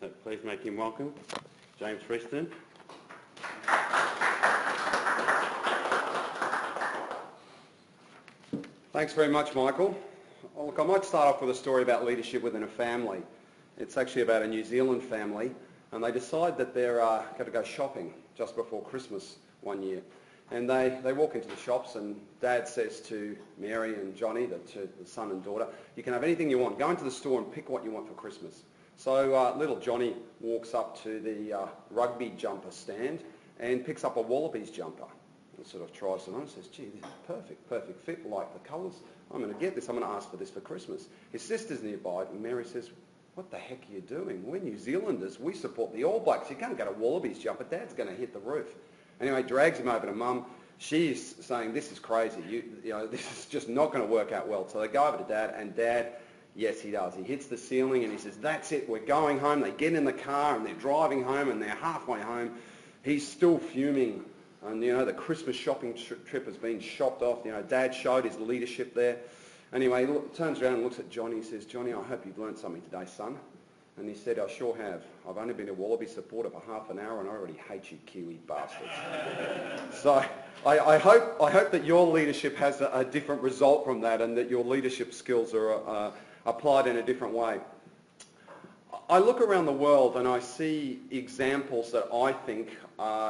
So please make him welcome, James Freestun. Thanks very much, Michael. Well, look, I might start off with a story about leadership within a family. It's actually about a New Zealand family, and they decide that they're going to go shopping just before Christmas one year. And they walk into the shops, and Dad says to Mary and Johnny, to the son and daughter, you can have anything you want. Go into the store and pick what you want for Christmas. So little Johnny walks up to the rugby jumper stand and picks up a Wallabies jumper. And sort of tries it on and says, gee, this is perfect fit, like the colours. I'm going to get this, I'm going to ask for this for Christmas. His sister's nearby, and Mary says, what the heck are you doing? We're New Zealanders, we support the All Blacks. You can't get a Wallabies jumper, Dad's going to hit the roof. Anyway, drags him over to Mum. She's saying, this is crazy, you know, this is just not going to work out well. So they go over to Dad, and Dad, yes, he does. He hits the ceiling and he says, that's it, we're going home. They get in the car and they're driving home, and they're halfway home. He's still fuming. And, you know, the Christmas shopping trip has been shopped off. You know, Dad showed his leadership there. Anyway, he turns around and looks at Johnny and says, Johnny, I hope you've learned something today, son. And he said, I sure have. I've only been a Wallaby supporter for half an hour and I already hate you Kiwi bastards. So I hope that your leadership has a different result from that, and that your leadership skills are applied in a different way. I look around the world and I see examples that I think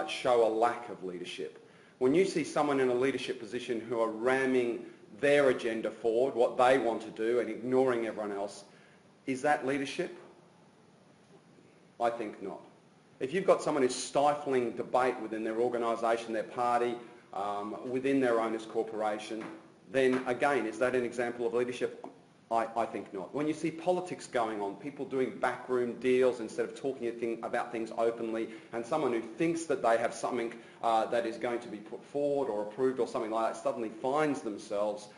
show a lack of leadership. When you see someone in a leadership position who are ramming their agenda forward, what they want to do, and ignoring everyone else, is that leadership? I think not. If you've got someone who's stifling debate within their organisation, their party, within their owners' corporation, then again, is that an example of leadership? I think not. When you see politics going on, people doing backroom deals instead of talking about things openly, and someone who thinks that they have something that is going to be put forward or approved or something like that suddenly finds themselves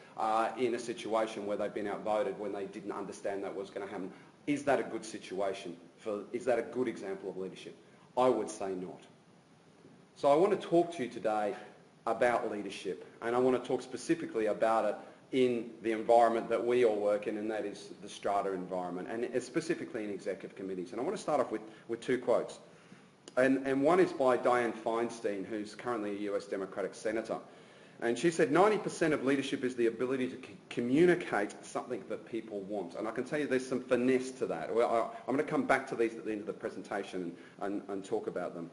in a situation where they've been outvoted when they didn't understand that was going to happen. Is that a good situation? Is that a good example of leadership? I would say not. So I want to talk to you today about leadership, and I want to talk specifically about it in the environment that we all work in, and that is the strata environment, and specifically in executive committees. And I want to start off with two quotes. And one is by Dianne Feinstein, who's currently a US Democratic Senator. And she said, 90% of leadership is the ability to communicate something that people want. And I can tell you there's some finesse to that. I'm going to come back to these at the end of the presentation and talk about them.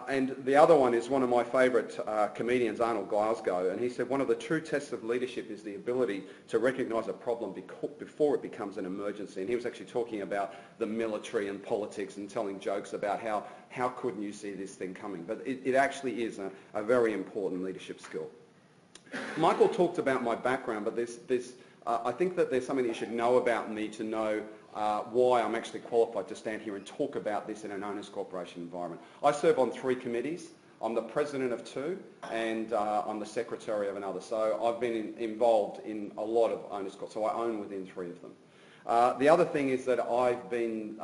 And the other one is one of my favourite comedians, Arnold Glasgow, and he said one of the true tests of leadership is the ability to recognise a problem before it becomes an emergency. And he was actually talking about the military and politics and telling jokes about how couldn't you see this thing coming. But it actually is a very important leadership skill. Michael talked about my background, but I think that there's something that you should know about me to know why I'm actually qualified to stand here and talk about this in an owners corporation environment. I serve on 3 committees. I'm the president of 2, and I'm the secretary of another. So I've been involved in a lot of owners corporations, so I own within 3 of them. The other thing is that I've been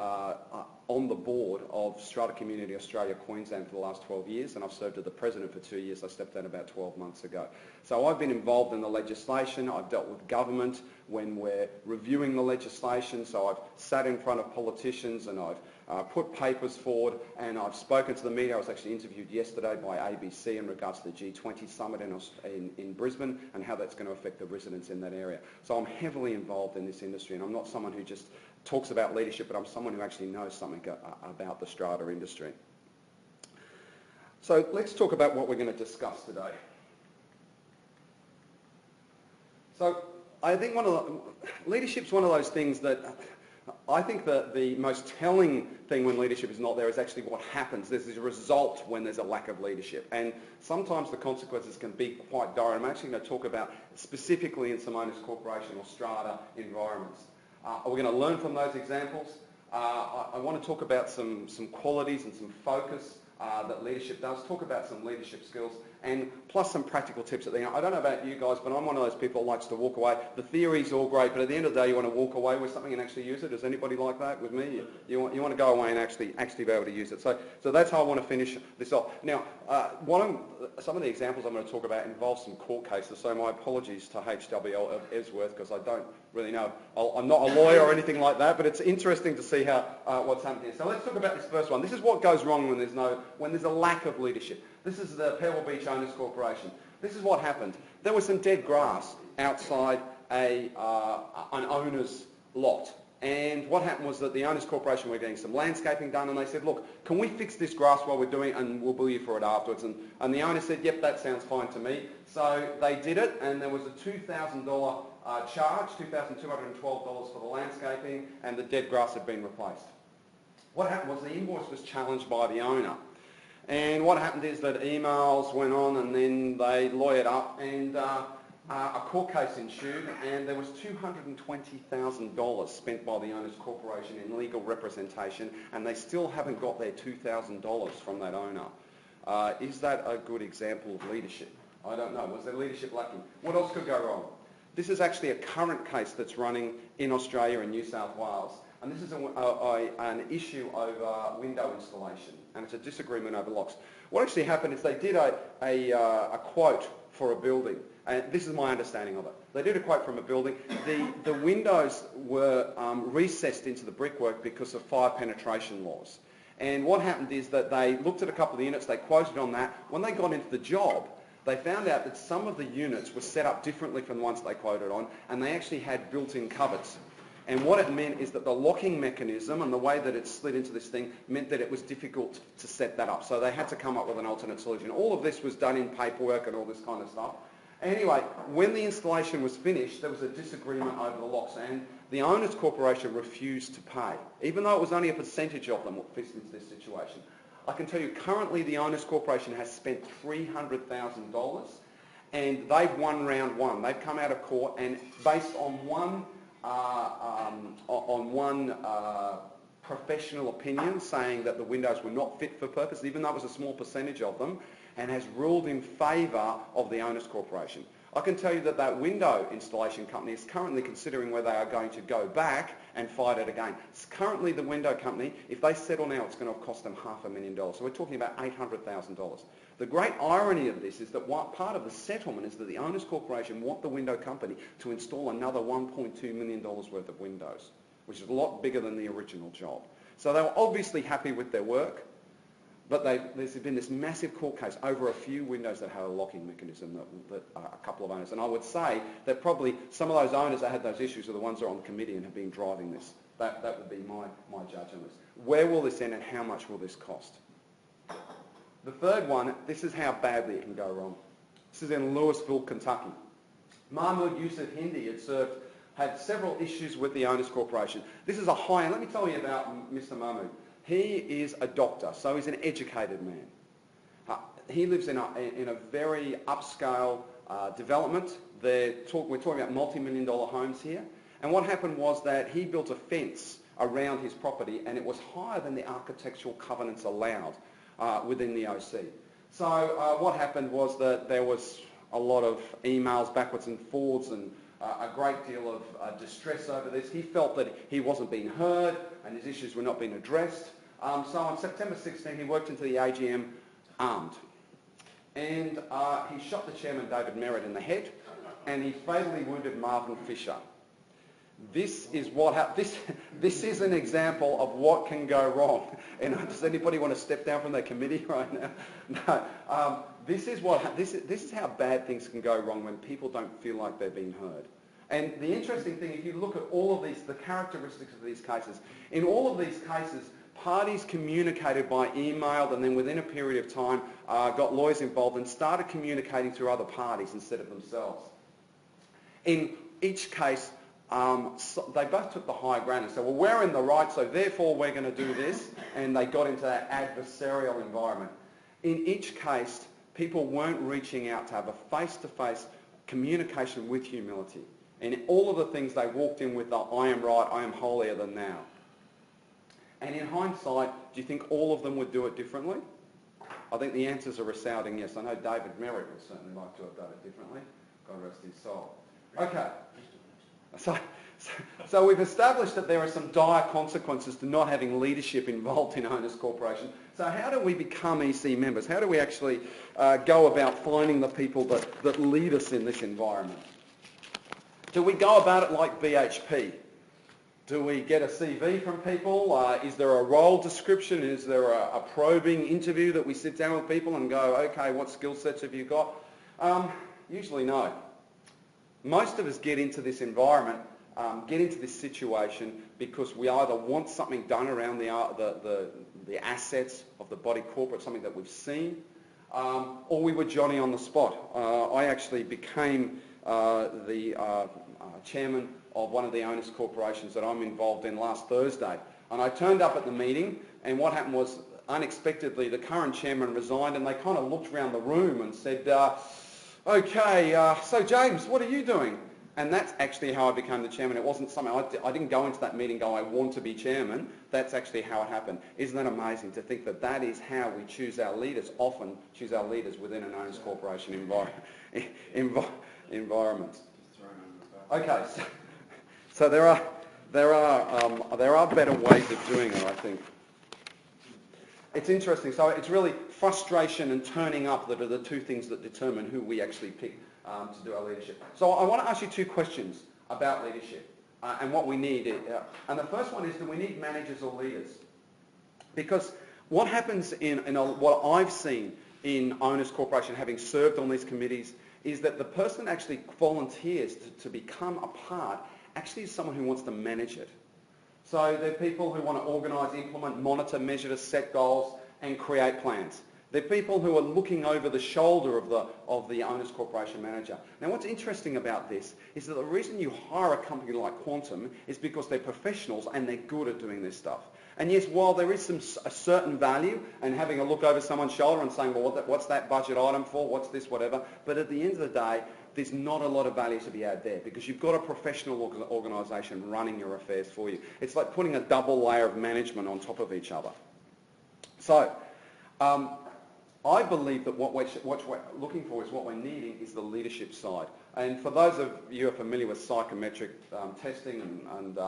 on the board of Strata Community Australia Queensland for the last 12 years, and I've served as the president for 2 years. I stepped down about 12 months ago. So I've been involved in the legislation. I've dealt with government when we're reviewing the legislation. So I've sat in front of politicians and I've put papers forward, and I've spoken to the media. I was actually interviewed yesterday by ABC in regards to the G20 summit in Brisbane and how that's going to affect the residents in that area. So I'm heavily involved in this industry, and I'm not someone who just talks about leadership, but I'm someone who actually knows something about the strata industry. So let's talk about what we're going to discuss today. So I think leadership's one of those things that I think that the most telling thing when leadership is not there is actually what happens. There's a result when there's a lack of leadership. And sometimes the consequences can be quite dire. I'm actually going to talk about specifically in some owners corporation or strata environments. We're going to learn from those examples. I want to talk about some qualities and some focus that leadership does, talk about some leadership skills, and plus some practical tips at the end. I don't know about you guys, but I'm one of those people that likes to walk away. The theory's all great, but at the end of the day, you want to walk away with something and actually use it. Is anybody like that with me? You want to go away and actually be able to use it. So that's how I want to finish this off. Now, some of the examples I'm going to talk about involve some court cases, so my apologies to HWL Esworth, because I don't really know. I'm not a lawyer or anything like that, but it's interesting to see how what's happened here. So let's talk about this first one. This is what goes wrong when there's a lack of leadership. This is the Pebble Beach Owners Corporation. This is what happened. There was some dead grass outside an owner's lot. And what happened was that the Owners Corporation were getting some landscaping done, and they said, look, can we fix this grass while we're doing it, and we'll bill you for it afterwards? And the owner said, yep, that sounds fine to me. So they did it, and there was a $2,000 charge, $2,212 for the landscaping, and the dead grass had been replaced. What happened was the invoice was challenged by the owner. And what happened is that emails went on, and then they lawyered up, and a court case ensued, and there was $220,000 spent by the Owners Corporation in legal representation, and they still haven't got their $2,000 from that owner. Is that a good example of leadership? I don't know. Was their leadership lacking? What else could go wrong? This is actually a current case that's running in Australia and New South Wales, and this is an issue over window installation, and it's a disagreement over locks. What actually happened is they did a quote for a building, and this is my understanding of it. They did a quote from a building. The windows were recessed into the brickwork because of fire penetration laws. And what happened is that they looked at a couple of the units, they quoted on that. When they got into the job, they found out that some of the units were set up differently from the ones they quoted on, and they actually had built-in cupboards. And what it meant is that the locking mechanism and the way that it slid into this thing meant that it was difficult to set that up. So they had to come up with an alternate solution. All of this was done in paperwork and all this kind of stuff. Anyway, when the installation was finished, there was a disagreement over the locks, and the Owners Corporation refused to pay, even though it was only a percentage of them what fits into this situation. I can tell you currently the Owners Corporation has spent $300,000, and they've won round one. They've come out of court, and based on one professional opinion saying that the windows were not fit for purpose, even though it was a small percentage of them, and has ruled in favour of the Owners Corporation. I can tell you that that window installation company is currently considering whether they are going to go back and fight it again. It's currently the window company, if they settle now, it's going to cost them $500,000. So we're talking about $800,000. The great irony of this is that part of the settlement is that the Owners Corporation want the window company to install another $1.2 million worth of windows, which is a lot bigger than the original job. So they were obviously happy with their work, but there's been this massive court case over a few windows that have a locking mechanism that a couple of owners. And I would say that probably some of those owners that had those issues are the ones that are on the committee and have been driving this. That would be my judge on this. Where will this end and how much will this cost? The third one, this is how badly it can go wrong. This is in Louisville, Kentucky. Mahmoud Yusuf Hindi had several issues with the Owners Corporation. This is let me tell you about Mr. Mahmoud. He is a doctor, so he's an educated man. He lives in a very upscale development. We're talking about multi-million-dollar homes here. And what happened was that he built a fence around his property, and it was higher than the architectural covenants allowed within the OC. So what happened was that there was a lot of emails backwards and forwards and a great deal of distress over this. He felt that he wasn't being heard and his issues were not being addressed. So on September 16, he worked into the AGM armed. And he shot the chairman, David Merritt, in the head, and he fatally wounded Marvin Fisher. This is an example of what can go wrong. And does anybody want to step down from their committee right now? No. This is how bad things can go wrong when people don't feel like they're being heard. And the interesting thing, if you look at all of these, the characteristics of these cases, in all of these cases, parties communicated by email and then within a period of time got lawyers involved and started communicating through other parties instead of themselves. In each case, they both took the high ground and said, well, we're in the right, so therefore we're going to do this, and they got into that adversarial environment. In each case, people weren't reaching out to have a face-to-face communication with humility. And all of the things they walked in with the I am right, I am holier than thou. And in hindsight, do you think all of them would do it differently? I think the answers are resounding yes. I know David Merritt would certainly like to have done it differently. God rest his soul. Okay. So we've established that there are some dire consequences to not having leadership involved in owners' corporation. So how do we become EC members? How do we actually go about finding the people that lead us in this environment? Do we go about it like BHP? Do we get a CV from people? Is there a role description? Is there a probing interview that we sit down with people and go, okay, what skill sets have you got? Usually no. Most of us get into this environment, get into this situation because we either want something done around the assets of the body corporate, something that we've seen, or we were Johnny on the spot. I actually became the chairman of one of the owners' corporations that I'm involved in last Thursday. And I turned up at the meeting, and what happened was, unexpectedly, the current chairman resigned, and they kind of looked around the room and said, okay, so James, what are you doing? And that's actually how I became the chairman. It wasn't something, I didn't go into that meeting and go, I want to be chairman. That's actually how it happened. Isn't that amazing to think that that is how we choose our leaders, often choose our leaders within an owners' corporation environment. Okay, so there are better ways of doing it, I think. It's interesting. So it's really frustration and turning up that are the two things that determine who we actually pick to do our leadership. So I want to ask you two questions about leadership and what we need. And the first one is, do we need managers or leaders? Because what happens in what I've seen in owners' corporation, having served on these committees, is that the person actually volunteers to become a part actually is someone who wants to manage it. So they're people who want to organise, implement, monitor, measure, to set goals and create plans. They're people who are looking over the shoulder of the owners' corporation manager. Now what's interesting about this is that the reason you hire a company like Quantum is because they're professionals and they're good at doing this stuff. And yes, while there is a certain value in having a look over someone's shoulder and saying, well, what's that budget item for? What's this, whatever? But at the end of the day, there's not a lot of value to be had there because you've got a professional organisation running your affairs for you. It's like putting a double layer of management on top of each other. So I believe that what we're looking for is what we're needing is the leadership side. And for those of you who are familiar with psychometric testing and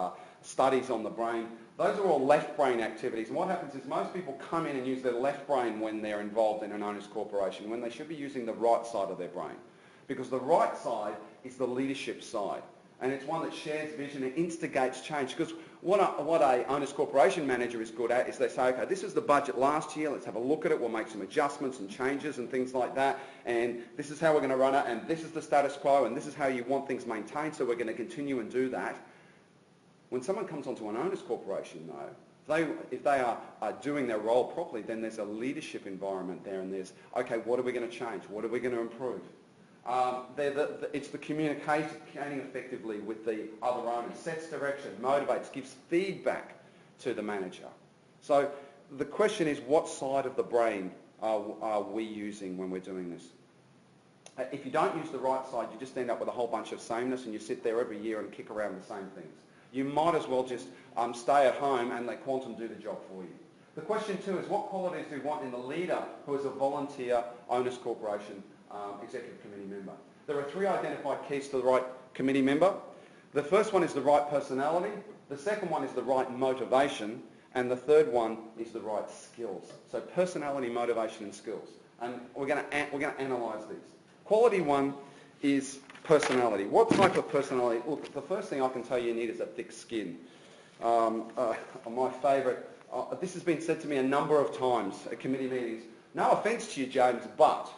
studies on the brain, those are all left brain activities. And what happens is most people come in and use their left brain when they're involved in an owners' corporation, when they should be using the right side of their brain. Because the right side is the leadership side. And it's one that shares vision and instigates change. Because what a owners' corporation manager is good at is they say, okay, this is the budget last year, let's have a look at it, we'll make some adjustments and changes and things like that, and this is how we're going to run it, and this is the status quo, and this is how you want things maintained, so we're going to continue and do that. When someone comes onto an owners' corporation, though, if they are doing their role properly, then there's a leadership environment there, and there's, okay, what are we going to change? What are we going to improve? It's the communicating effectively with the other owners, sets direction, motivates, gives feedback to the manager. So the question is, what side of the brain are we using when we're doing this? If you don't use the right side, you just end up with a whole bunch of sameness and you sit there every year and kick around the same things. You might as well just stay at home and let Quantum do the job for you. The question too is, what qualities do we want in the leader who is a volunteer owners corporation executive committee member? There are three identified keys to the right committee member. The first one is the right personality. The second one is the right motivation. And the third one is the right skills. So personality, motivation and skills. And we're going to analyse these. Quality one is personality. What type of personality? Look, the first thing I can tell you need is a thick skin. My favourite, this has been said to me a number of times at committee meetings. No offence to you, James, but,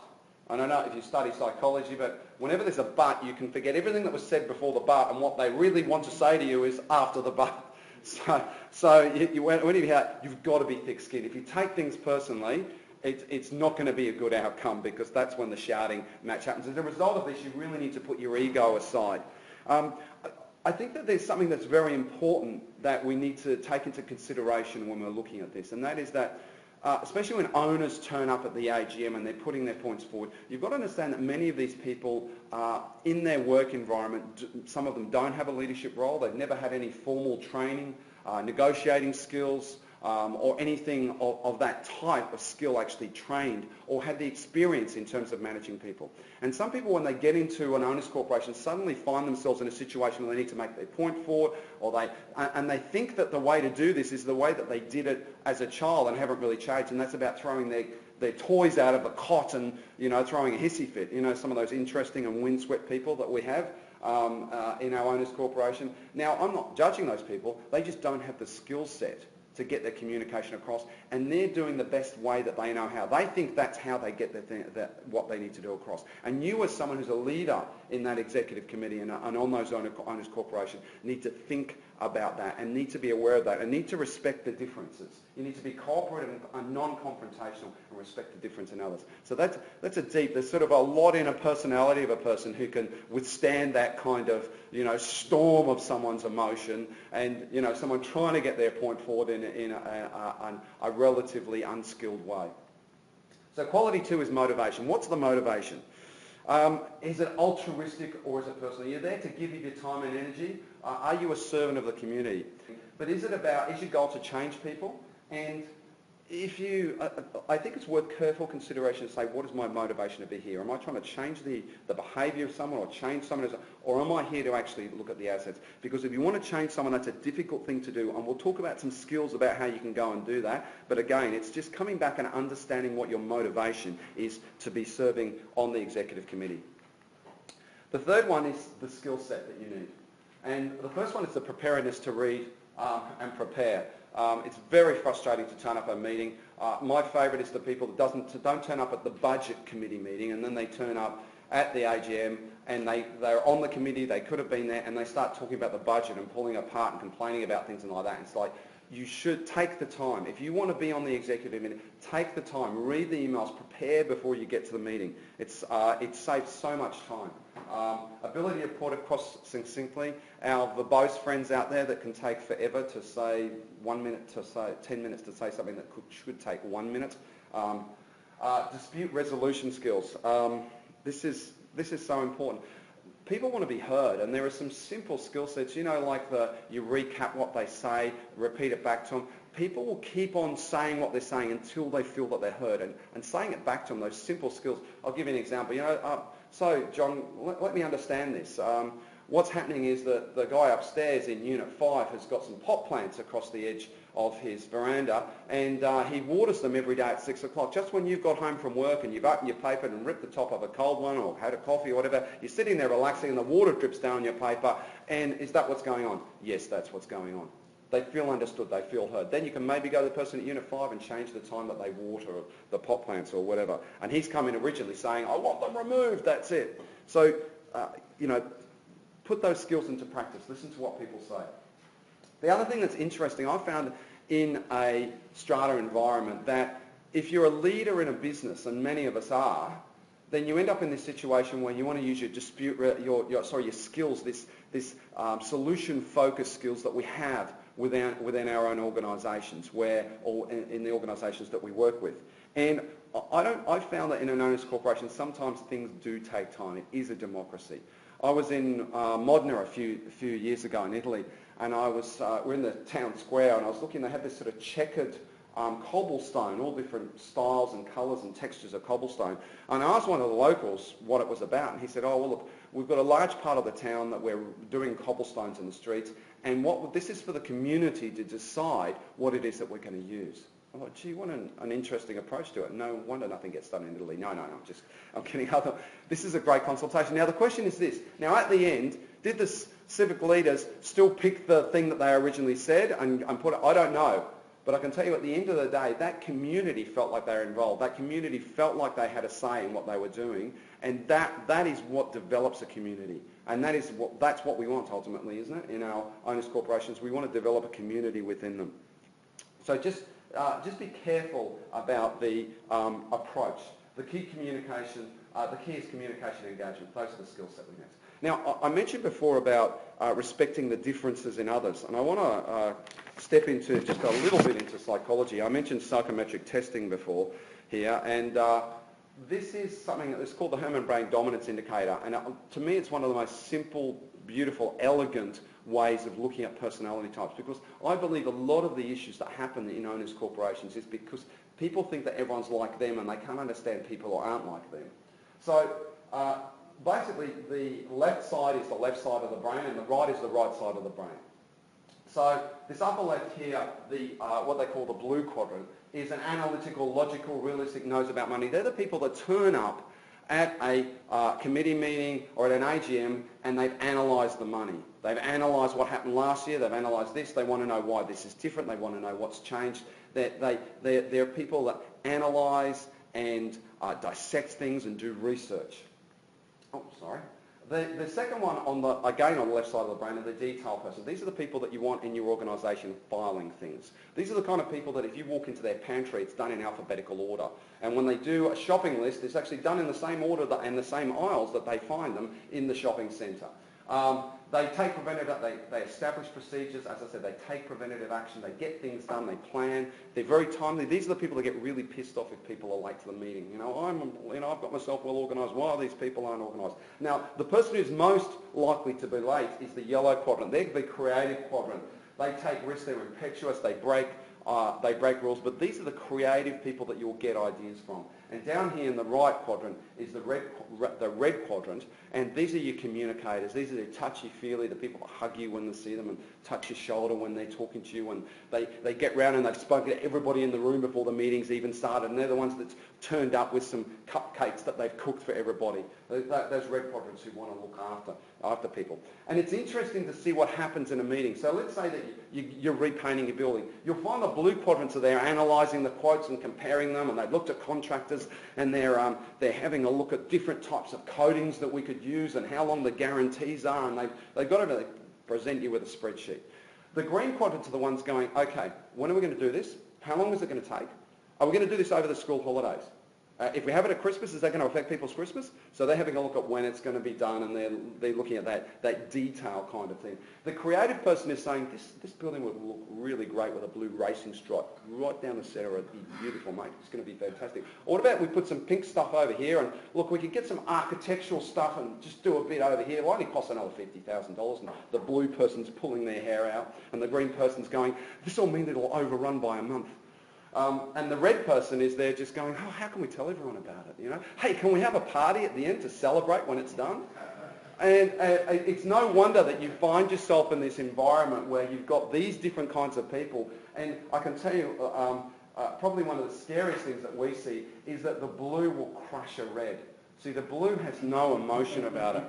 I don't know if you study psychology, but whenever there's a but, you can forget everything that was said before the but, and what they really want to say to you is after the but. So when you've got to be thick-skinned. If you take things personally, it's not going to be a good outcome because that's when the shouting match happens. As a result of this, you really need to put your ego aside. I think that there's something that's very important that we need to take into consideration when we're looking at this, and that is that especially when owners turn up at the AGM and they're putting their points forward, you've got to understand that many of these people in their work environment, some of them don't have a leadership role, they've never had any formal training, negotiating skills, or anything of that type of skill actually trained or had the experience in terms of managing people. And some people, when they get into an owner's corporation, suddenly find themselves in a situation where they need to make their point forward, and they think that the way to do this is the way that they did it as a child and haven't really changed, and that's about throwing their toys out of the cot and, throwing a hissy fit. Some of those interesting and windswept people that we have in our owners corporation. Now, I'm not judging those people. They just don't have the skill set to get their communication across, and they're doing the best way that they know how. They think that's how they get what they need to do across. And you, as someone who's a leader in that executive committee and on those owners corporation, need to think about that and need to be aware of that and need to respect the differences. You need to be cooperative and non-confrontational and respect the difference in others. So there's sort of a lot in a personality of a person who can withstand that kind of, storm of someone's emotion and, someone trying to get their point forward in a relatively unskilled way. So quality 2 is motivation. What's the motivation? Is it altruistic or is it personal? You're there to give your time and energy. Are you a servant of the community? But is your goal to change people? And I think it's worth careful consideration to say, what is my motivation to be here? Am I trying to change the behaviour of someone or change someone? Or am I here to actually look at the assets? Because if you want to change someone, that's a difficult thing to do. And we'll talk about some skills about how you can go and do that. But again, it's just coming back and understanding what your motivation is to be serving on the executive committee. The third one is the skill set that you need. And the first one is the preparedness to read and prepare. It's very frustrating to turn up at a meeting. My favourite is the people that don't turn up at the budget committee meeting, and then they turn up at the AGM and they're on the committee, they could have been there, and they start talking about the budget and pulling apart and complaining about things and like that. It's like, you should take the time. If you want to be on the executive meeting, take the time, read the emails, prepare before you get to the meeting. It saves so much time. Ability to put across succinctly. Our verbose friends out there that can take forever to say 1 minute to say 10 minutes to say something that should take 1 minute. Dispute resolution skills. This is so important. People want to be heard, and there are some simple skill sets, like you recap what they say, repeat it back to them. People will keep on saying what they're saying until they feel that they're heard, and saying it back to them, those simple skills. I'll give you an example. So John, let me understand this. What's happening is that the guy upstairs in Unit 5 has got some pot plants across the edge of his veranda, and he waters them every day at 6 o'clock. Just when you've got home from work and you've opened your paper and ripped the top of a cold one or had a coffee or whatever, you're sitting there relaxing and the water drips down your paper, and is that what's going on? Yes, that's what's going on. They feel understood, they feel heard. Then you can maybe go to the person at Unit 5 and change the time that they water the pot plants or whatever. And he's come in originally saying, I want them removed, that's it. So, put those skills into practice. Listen to what people say. The other thing that's interesting, I found in a strata environment, that if you're a leader in a business, and many of us are, then you end up in this situation where you want to use your skills, this solution-focused skills that we have within our own organisations, or in the organisations that we work with. And I found that in an owners corporation, sometimes things do take time. It is a democracy. I was in Modena a few years ago in Italy, and we're in the town square, and I was looking. They had this sort of checkered cobblestone, all different styles and colours and textures of cobblestone. And I asked one of the locals what it was about, and he said, "Oh, well, look, we've got a large part of the town that we're doing cobblestones in the streets, and this is for the community to decide what it is that we're going to use." I thought, gee, what an interesting approach to it. No wonder nothing gets done in Italy. No, I'm kidding. This is a great consultation. Now, the question is this. Now, at the end, did the civic leaders still pick the thing that they originally said and put it? I don't know. But I can tell you at the end of the day, that community felt like they were involved. That community felt like they had a say in what they were doing. And that is what develops a community. And that's what we want ultimately, isn't it? In our owners corporations, we want to develop a community within them. So just be careful about the approach. The key is communication and engagement. Those are the skills that we need. Now, I mentioned before about respecting the differences in others, and I want to step into just a little bit into psychology. I mentioned psychometric testing before here, and this is something that's called the Herman Brain Dominance Indicator, and to me it's one of the most simple beautiful, elegant ways of looking at personality types, because I believe a lot of the issues that happen in owners' corporations is because people think that everyone's like them and they can't understand people who aren't like them. So basically the left side is the left side of the brain and the right is the right side of the brain. So this upper left here, what they call the blue quadrant, is an analytical, logical, realistic, knows about money. They're the people that turn up at a committee meeting or at an AGM and they've analysed the money. They've analysed what happened last year, they've analysed this, they want to know why this is different, they want to know what's changed. They're people that analyse and dissect things and do research. Oh, sorry. The second one, again on the left side of the brain, are the detail person. These are the people that you want in your organisation filing things. These are the kind of people that if you walk into their pantry, it's done in alphabetical order. And when they do a shopping list, it's actually done in the same order and the same aisles that they find them in the shopping centre. They take preventative, they establish procedures. As I said, they take preventative action. They get things done. They plan. They're very timely. These are the people that get really pissed off if people are late to the meeting. I've got myself well organised. Why are these people aren't organised? Now, the person who's most likely to be late is the yellow quadrant. They're the creative quadrant. They take risks. They're impetuous. They break rules. But these are the creative people that you'll get ideas from. And down here in the right quadrant is the red quadrant, and these are your communicators. These are the touchy-feely, the people that hug you when they see them and touch your shoulder when they're talking to you, and they get round and they've spoken to everybody in the room before the meeting's even started, and they're the ones that turned up with some cupcakes that they've cooked for everybody. Those red quadrants who want to look after people. And it's interesting to see what happens in a meeting. So let's say that you're repainting your building. You'll find the blue quadrants are there analysing the quotes and comparing them, and they've looked at contractors and they're having a look at different types of coatings that we could use and how long the guarantees are, and they've got to present you with a spreadsheet. The green quadrants are the ones going, okay, when are we going to do this? How long is it going to take? Are we going to do this over the school holidays? If we have it at Christmas, is that going to affect people's Christmas? So they're having a look at when it's going to be done, and they're looking at that detail kind of thing. The creative person is saying, this building would look really great with a blue racing stripe right down the centre. It'd be beautiful, mate. It's going to be fantastic. Or what about we put some pink stuff over here, and look, we could get some architectural stuff and just do a bit over here. It'll only cost another $50,000, and the blue person's pulling their hair out, and the green person's going, this will mean it'll overrun by a month. And the red person is there just going, oh, how can we tell everyone about it? Hey, can we have a party at the end to celebrate when it's done? And it's no wonder that you find yourself in this environment where you've got these different kinds of people. And I can tell you, probably one of the scariest things that we see is that the blue will crush a red. See, the blue has no emotion about it.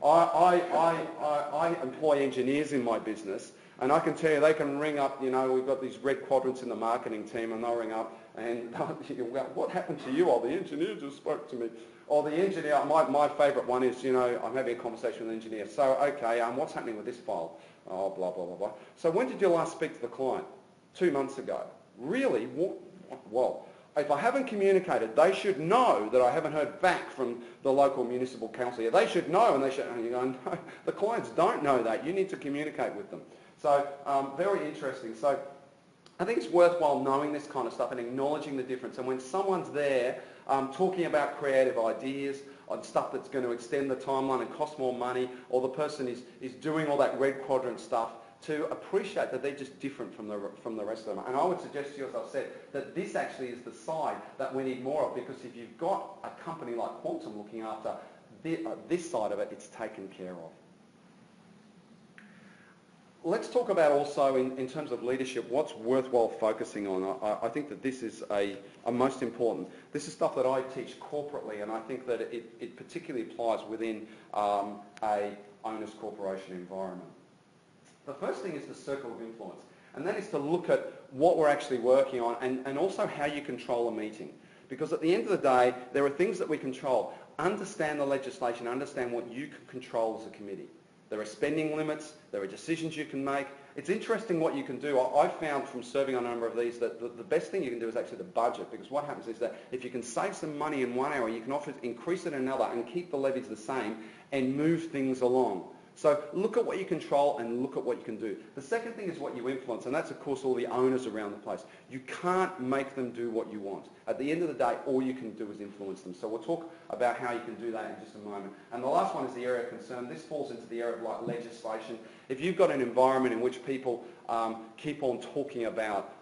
I employ engineers in my business, and I can tell you they can ring up, we've got these red quadrants in the marketing team, and they'll ring up and you'll go, what happened to you? Oh, the engineer just spoke to me. Or the engineer, my favourite one is, I'm having a conversation with the engineer. So, okay, what's happening with this file? Oh, blah, blah, blah, blah. So when did you last speak to the client? 2 months ago. Really? Well, if I haven't communicated, they should know that I haven't heard back from the local municipal council yet. They should know, and you go, no, the clients don't know that. You need to communicate with them. So very interesting. So I think it's worthwhile knowing this kind of stuff and acknowledging the difference. And when someone's there talking about creative ideas on stuff that's going to extend the timeline and cost more money, or the person is doing all that red quadrant stuff, to appreciate that they're just different from the rest of them. And I would suggest to you, as I've said, that this actually is the side that we need more of, because if you've got a company like Quantum looking after this side of it, it's taken care of. Let's talk about also, in terms of leadership, what's worthwhile focusing on. I think that this is a most important. This is stuff that I teach corporately, and I think that it particularly applies within a owners corporation environment. The first thing is the circle of influence, and that is to look at what we're actually working on and also how you control a meeting. Because at the end of the day, there are things that we control. Understand the legislation, understand what you can control as a committee. There are spending limits, there are decisions you can make. It's interesting what you can do. I've found from serving on a number of these that the best thing you can do is actually the budget, because what happens is that if you can save some money in one area, you can often increase it in another and keep the levies the same and move things along. So look at what you control and look at what you can do. The second thing is what you influence, and that's of course all the owners around the place. You can't make them do what you want. At the end of the day, all you can do is influence them. So we'll talk about how you can do that in just a moment. And the last one is the area of concern. This falls into the area of like legislation. If you've got an environment in which people keep on talking about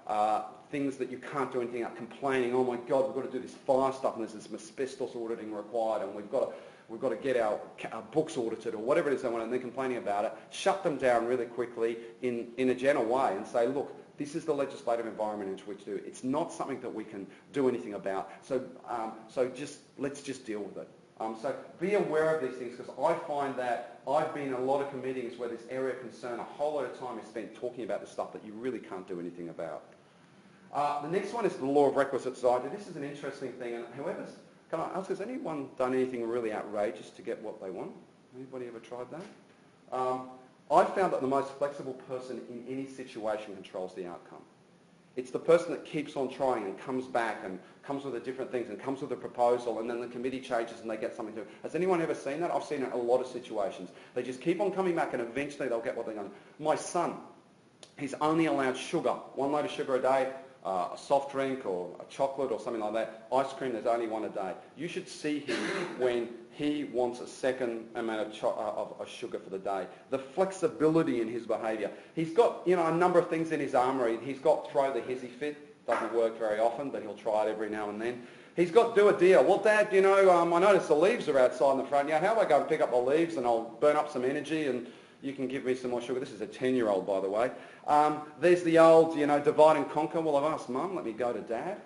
things that you can't do anything about, complaining, oh my God, we've got to do this fire stuff and there's this asbestos auditing required and we've got to get our books audited or whatever it is they want, and they're complaining about it, shut them down really quickly in a gentle way and say, look, this is the legislative environment in which we do. It's not something that we can do anything about. So let's just deal with it. So be aware of these things, because I find that I've been in a lot of meetings where this area of concern, a whole lot of time is spent talking about the stuff that you really can't do anything about. The next one is the law of requisite variety. This is an interesting thing, and can I ask, has anyone done anything really outrageous to get what they want? Anybody ever tried that? I've found that the most flexible person in any situation controls the outcome. It's the person that keeps on trying and comes back and comes with the different things and comes with a proposal, and then the committee changes and they get something to do. Has anyone ever seen that? I've seen it in a lot of situations. They just keep on coming back and eventually they'll get what they want. My son, he's only allowed sugar, 1 load of sugar a day, a soft drink or a chocolate or something like that. Ice cream, there's only 1 a day. You should see him when he wants a second amount of sugar for the day. The flexibility in his behaviour. He's got, a number of things in his armoury. He's got throw the hizzy fit. Doesn't work very often, but he'll try it every now and then. He's got do a deal. Well, Dad, I notice the leaves are outside in the front. How do I go and pick up the leaves and I'll burn up some energy and you can give me some more sugar. This is a 10-year-old, by the way. There's the old, divide and conquer. Well, I've asked Mum, let me go to Dad.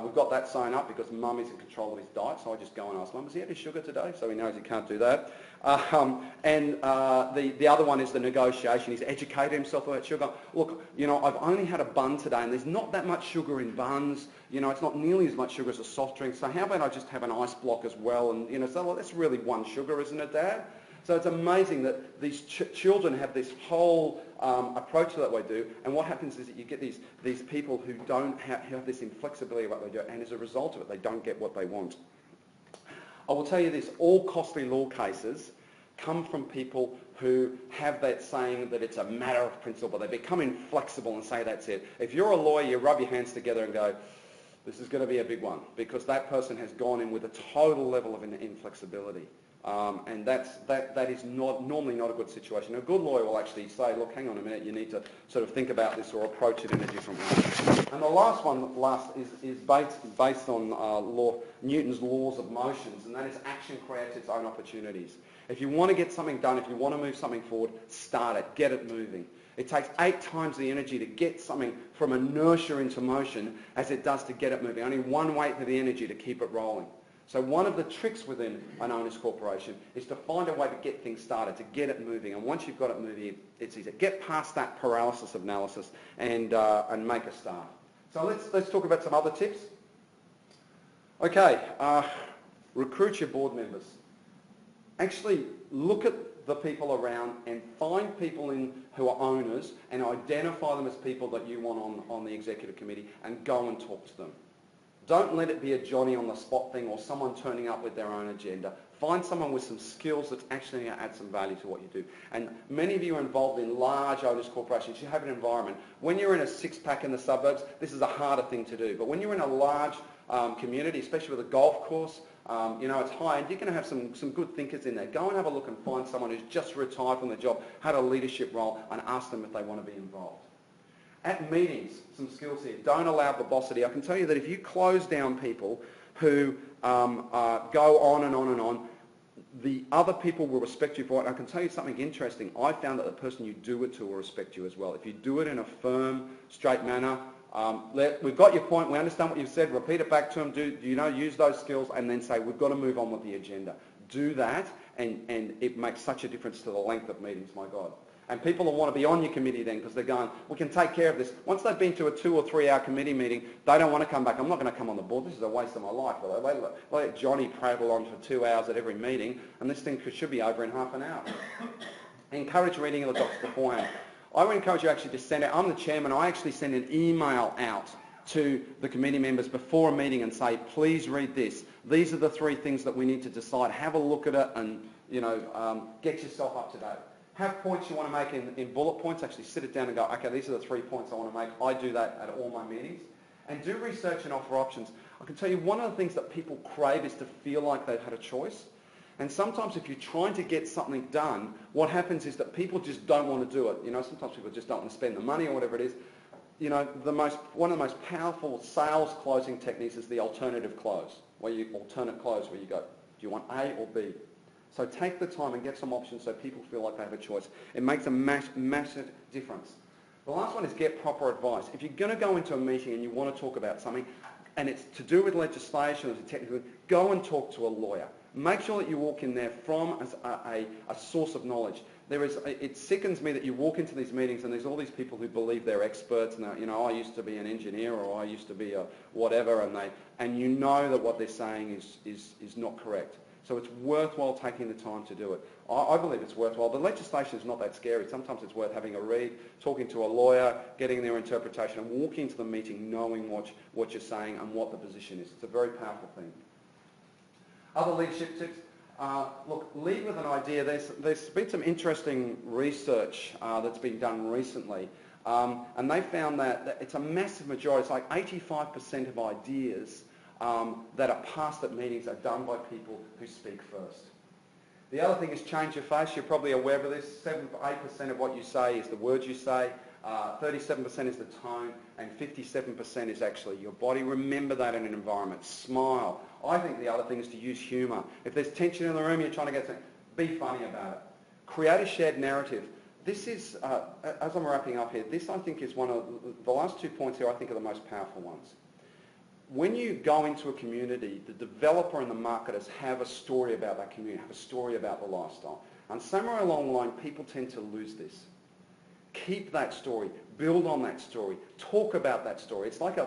We've got that sewn up because Mum is in control of his diet, so I just go and ask Mum, has he had his sugar today? So he knows he can't do that. The other one is the negotiation. He's educated himself about sugar. Look, I've only had a bun today and there's not that much sugar in buns. It's not nearly as much sugar as a soft drink, so how about I just have an ice block as well? And, so that's really 1 sugar, isn't it, Dad? So it's amazing that these children have this whole approach to that way do, and what happens is that you get these people who don't have this inflexibility about what they do, and as a result of it, they don't get what they want. I will tell you this, all costly law cases come from people who have that saying that it's a matter of principle. They become inflexible and say that's it. If you're a lawyer, you rub your hands together and go, this is going to be a big one, because that person has gone in with a total level of inflexibility. And that is normally not a good situation. A good lawyer will actually say, look, hang on a minute, you need to sort of think about this or approach it in a different way. And the last one is based on Newton's laws of motions, and that is action creates its own opportunities. If you want to get something done, if you want to move something forward, start it, get it moving. It takes 8 times the energy to get something from inertia into motion as it does to get it moving. Only 1 weight for the energy to keep it rolling. So one of the tricks within an owner's corporation is to find a way to get things started, to get it moving. And once you've got it moving, it's easy. Get past that paralysis of analysis and make a start. So let's talk about some other tips. Okay, recruit your board members. Actually look at the people around and find people who are owners and identify them as people that you want on the executive committee and go and talk to them. Don't let it be a Johnny-on-the-spot thing or someone turning up with their own agenda. Find someone with some skills that's actually going to add some value to what you do. And many of you are involved in large owners corporations. You have an environment. When you're in a 6-pack in the suburbs, this is a harder thing to do. But when you're in a large community, especially with a golf course, it's high-end, you're going to have some good thinkers in there. Go and have a look and find someone who's just retired from the job, had a leadership role, and ask them if they want to be involved. At meetings, some skills here. Don't allow verbosity. I can tell you that if you close down people who go on and on and on, the other people will respect you for it. I can tell you something interesting. I found that the person you do it to will respect you as well. If you do it in a firm, straight manner, we've got your point, we understand what you've said, repeat it back to them, use those skills, and then say, we've got to move on with the agenda. Do that, and it makes such a difference to the length of meetings, my God. And people will want to be on your committee then because they're going, we can take care of this. Once they've been to a 2 or 3 hour committee meeting, they don't want to come back. I'm not going to come on the board. This is a waste of my life. They let Johnny prattle on for 2 hours at every meeting, and this thing should be over in half an hour. Encourage reading of the docs beforehand. I would encourage you actually to send out, I'm the chairman, I actually send an email out to the committee members before a meeting and say, please read this. These are the 3 things that we need to decide. Have a look at it and, get yourself up to date. Have points you want to make in bullet points. Actually sit it down and go, okay, these are the 3 points I want to make. I do that at all my meetings. And do research and offer options. I can tell you one of the things that people crave is to feel like they've had a choice. And sometimes if you're trying to get something done, what happens is that people just don't want to do it. You know, sometimes people just don't want to spend the money or whatever it is. You know, one of the most powerful sales closing techniques is the alternative close, alternate close, where you go, do you want A or B? So take the time and get some options so people feel like they have a choice. It makes a massive difference. The last one is get proper advice. If you're going to go into a meeting and you want to talk about something, and it's to do with legislation or technical, go and talk to a lawyer. Make sure that you walk in there from a source of knowledge. It sickens me that you walk into these meetings and there's all these people who believe they're experts and you know, I used to be an engineer or I used to be a whatever, and you know that what they're saying is not correct. So it's worthwhile taking the time to do it. I believe it's worthwhile. The legislation is not that scary. Sometimes it's worth having a read, talking to a lawyer, getting their interpretation, and walking into the meeting knowing what you're saying and what the position is. It's a very powerful thing. Other leadership tips. Look, lead with an idea. There's been some interesting research that's been done recently, and they found that it's a massive majority. It's like 85% of ideas that are passed at meetings are done by people who speak first. The other thing is change your face. You're probably aware of this. 8% of what you say is the words you say. 37% is the tone, and 57% is actually your body. Remember that in an environment. Smile. I think the other thing is to use humour. If there's tension in the room, you're trying to get something, be funny about it. Create a shared narrative. This is, as I'm wrapping up here, this I think is one of the last 2 points here I think are the most powerful ones. When you go into a community, the developer and the marketers have a story about that community, have a story about the lifestyle. And somewhere along the line, people tend to lose this. Keep that story. Build on that story. Talk about that story. It's like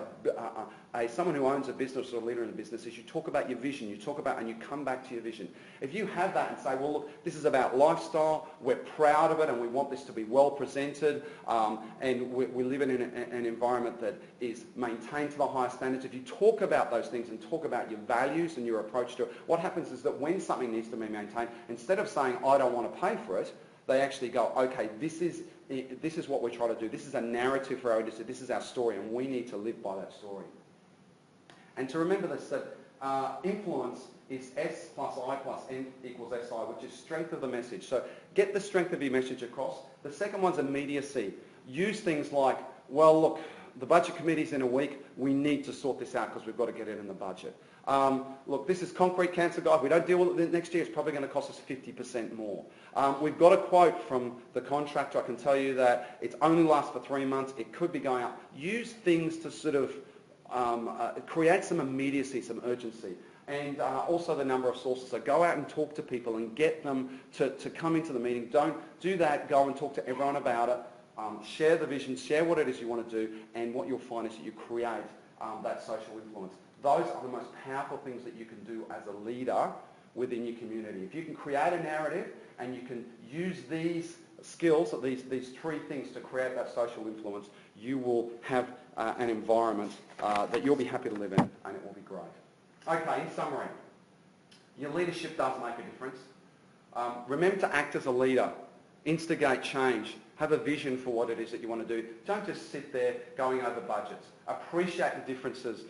someone who owns a business or a leader in a business is you talk about your vision. You talk about and you come back to your vision. If you have that and say, well, look, this is about lifestyle. We're proud of it and we want this to be well presented and we live in an environment that is maintained to the highest standards. If you talk about those things and talk about your values and your approach to it, what happens is that when something needs to be maintained, instead of saying, I don't want to pay for it, they actually go, okay, this is what we're trying to do. This is a narrative for our industry. This is our story, and we need to live by that story. And to remember this, that influence is S plus I plus N equals SI, which is strength of the message. So get the strength of your message across. The second one's immediacy. Use things like, well, look, the budget committee's in a week. We need to sort this out because we've got to get it in the budget. Look, this is concrete cancer, guys. If we don't deal with it next year, it's probably going to cost us 50% more. We've got a quote from the contractor. I can tell you that it only lasts for 3 months. It could be going up. Use things to sort of create some immediacy, some urgency. And also the number of sources. So go out and talk to people and get them to come into the meeting. Don't do that. Go and talk to everyone about it. Share the vision. Share what it is you want to do. And what you'll find is that you create that social influence. Those are the most powerful things that you can do as a leader within your community. If you can create a narrative and you can use these skills, these 3 things to create that social influence, you will have an environment that you'll be happy to live in, and it will be great. Okay, in summary, your leadership does make a difference. Remember to act as a leader. Instigate change. Have a vision for what it is that you want to do. Don't just sit there going over budgets. Appreciate the differences.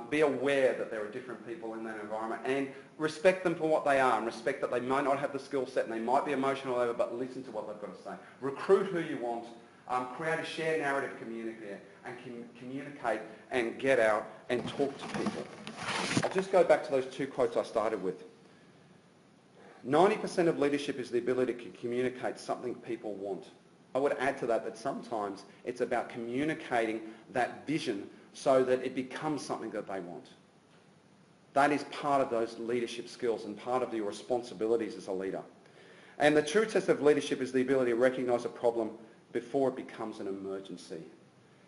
Be aware that there are different people in that environment and respect them for what they are and respect that they might not have the skill set and they might be emotional over, but listen to what they've got to say. Recruit who you want. Create a shared narrative community and communicate and get out and talk to people. I'll just go back to those 2 quotes I started with. 90% of leadership is the ability to communicate something people want. I would add to that sometimes it's about communicating that vision so that it becomes something that they want. That is part of those leadership skills and part of your responsibilities as a leader. And the true test of leadership is the ability to recognise a problem before it becomes an emergency.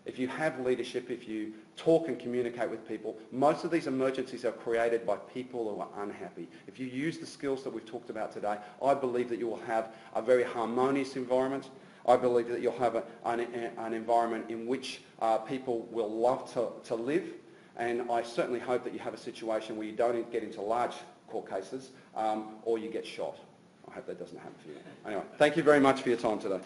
If you have leadership, if you talk and communicate with people, most of these emergencies are created by people who are unhappy. If you use the skills that we've talked about today, I believe that you will have a very harmonious environment. I believe that you'll have an environment in which people will love to live, and I certainly hope that you have a situation where you don't get into large court cases or you get shot. I hope that doesn't happen for you. Anyway, thank you very much for your time today.